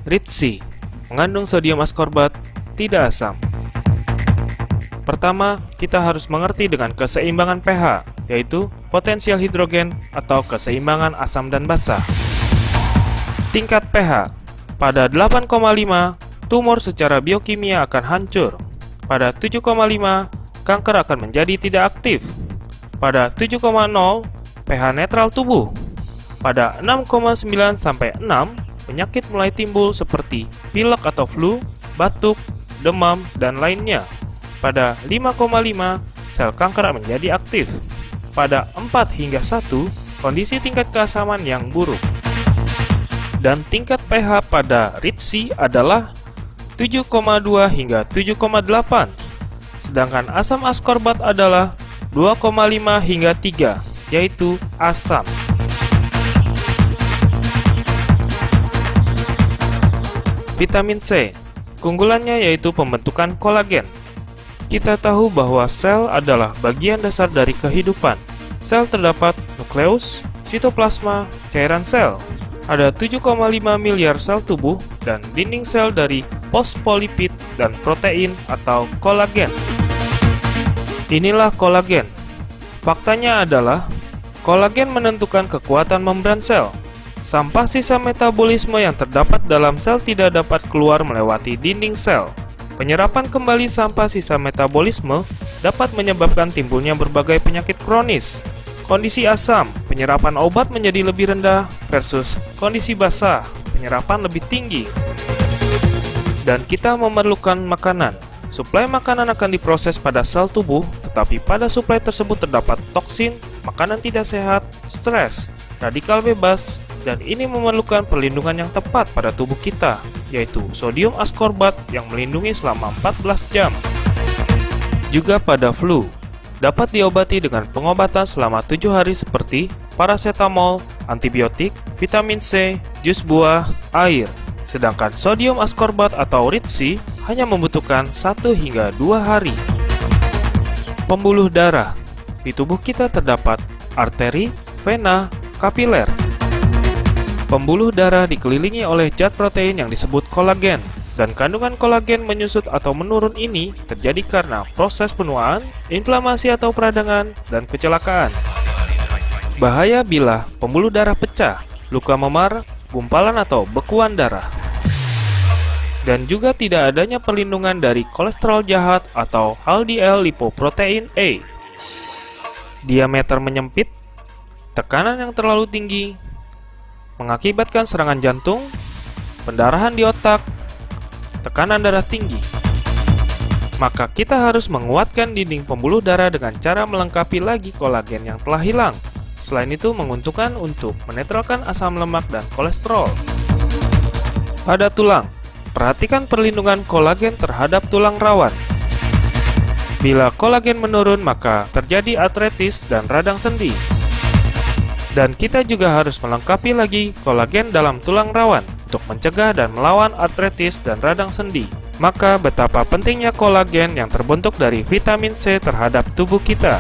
Ritzy mengandung sodium askorbat tidak asam. Pertama, kita harus mengerti dengan keseimbangan pH, yaitu potensial hidrogen atau keseimbangan asam dan basa. Tingkat pH. Pada 8,5, tumor secara biokimia akan hancur. Pada 7,5, kanker akan menjadi tidak aktif. Pada 7,0, pH netral tubuh. Pada 6,9 sampai 6, penyakit mulai timbul seperti pilek atau flu, batuk, demam, dan lainnya. Pada 5,5, sel kanker menjadi aktif. Pada 4 hingga 1, kondisi tingkat keasaman yang buruk. Dan tingkat pH pada Ritzy adalah 7,2 hingga 7,8. Sedangkan asam askorbat adalah 2,5 hingga 3, yaitu asam. Vitamin C, keunggulannya yaitu pembentukan kolagen. Kita tahu bahwa sel adalah bagian dasar dari kehidupan. Sel terdapat nukleus, sitoplasma, cairan sel. Ada 7,5 miliar sel tubuh dan dinding sel dari fosfolipid dan protein atau kolagen. Inilah kolagen. Faktanya adalah kolagen menentukan kekuatan membran sel. Sampah sisa metabolisme yang terdapat dalam sel tidak dapat keluar melewati dinding sel. Penyerapan kembali sampah sisa metabolisme dapat menyebabkan timbulnya berbagai penyakit kronis. Kondisi asam, penyerapan obat menjadi lebih rendah versus kondisi basa, penyerapan lebih tinggi. Dan kita memerlukan makanan. Suplai makanan akan diproses pada sel tubuh, tetapi pada suplai tersebut terdapat toksin, makanan tidak sehat, stres, radikal bebas, dan ini memerlukan perlindungan yang tepat pada tubuh kita, yaitu sodium askorbat yang melindungi selama 14 jam. Juga pada flu, dapat diobati dengan pengobatan selama 7 hari seperti paracetamol, antibiotik, vitamin C, jus buah, air. Sedangkan sodium askorbat atau Ritzy hanya membutuhkan 1 hingga 2 hari. Pembuluh darah. Di tubuh kita terdapat arteri, vena, kapiler. Pembuluh darah dikelilingi oleh zat protein yang disebut kolagen, dan kandungan kolagen menyusut atau menurun ini terjadi karena proses penuaan, inflamasi atau peradangan, dan kecelakaan. Bahaya bila pembuluh darah pecah, luka memar, gumpalan atau bekuan darah. Dan juga tidak adanya perlindungan dari kolesterol jahat atau LDL lipoprotein A. Diameter menyempit, tekanan yang terlalu tinggi, mengakibatkan serangan jantung, pendarahan di otak, tekanan darah tinggi. Maka kita harus menguatkan dinding pembuluh darah dengan cara melengkapi lagi kolagen yang telah hilang. Selain itu menguntungkan untuk menetralkan asam lemak dan kolesterol. Pada tulang, perhatikan perlindungan kolagen terhadap tulang rawan. Bila kolagen menurun maka terjadi artritis dan radang sendi. Dan kita juga harus melengkapi lagi kolagen dalam tulang rawan untuk mencegah dan melawan artritis dan radang sendi. Maka betapa pentingnya kolagen yang terbentuk dari vitamin C terhadap tubuh kita.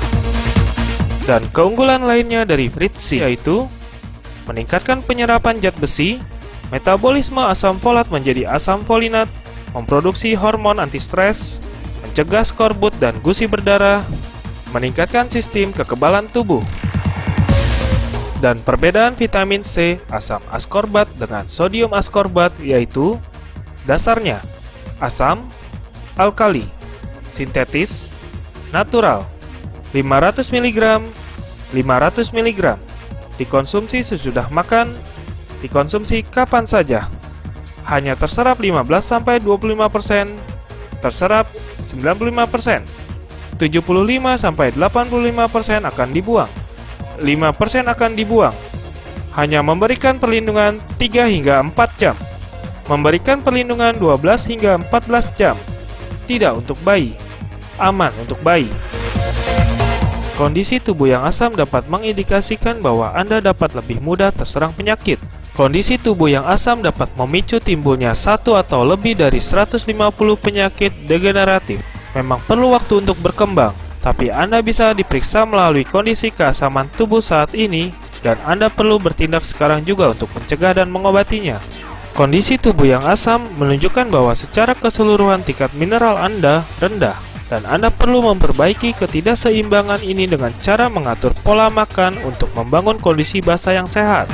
Dan keunggulan lainnya dari Ritzy yaitu meningkatkan penyerapan zat besi, metabolisme asam folat menjadi asam folinat, memproduksi hormon anti-stres, mencegah skorbut dan gusi berdarah, meningkatkan sistem kekebalan tubuh. Dan perbedaan vitamin C asam askorbat dengan sodium askorbat yaitu dasarnya asam, alkali, sintetis, natural, 500 mg, 500 mg, dikonsumsi sesudah makan, dikonsumsi kapan saja, hanya terserap 15-25%, terserap 95%, 75-85% akan dibuang. 5% akan dibuang. Hanya memberikan perlindungan 3 hingga 4 jam. Memberikan perlindungan 12 hingga 14 jam. Tidak untuk bayi. Aman untuk bayi. Kondisi tubuh yang asam dapat mengindikasikan bahwa Anda dapat lebih mudah terserang penyakit. Kondisi tubuh yang asam dapat memicu timbulnya 1 atau lebih dari 150 penyakit degeneratif. Memang perlu waktu untuk berkembang. Tapi Anda bisa diperiksa melalui kondisi keasaman tubuh saat ini, dan Anda perlu bertindak sekarang juga untuk mencegah dan mengobatinya. Kondisi tubuh yang asam menunjukkan bahwa secara keseluruhan tingkat mineral Anda rendah, dan Anda perlu memperbaiki ketidakseimbangan ini dengan cara mengatur pola makan untuk membangun kondisi basa yang sehat.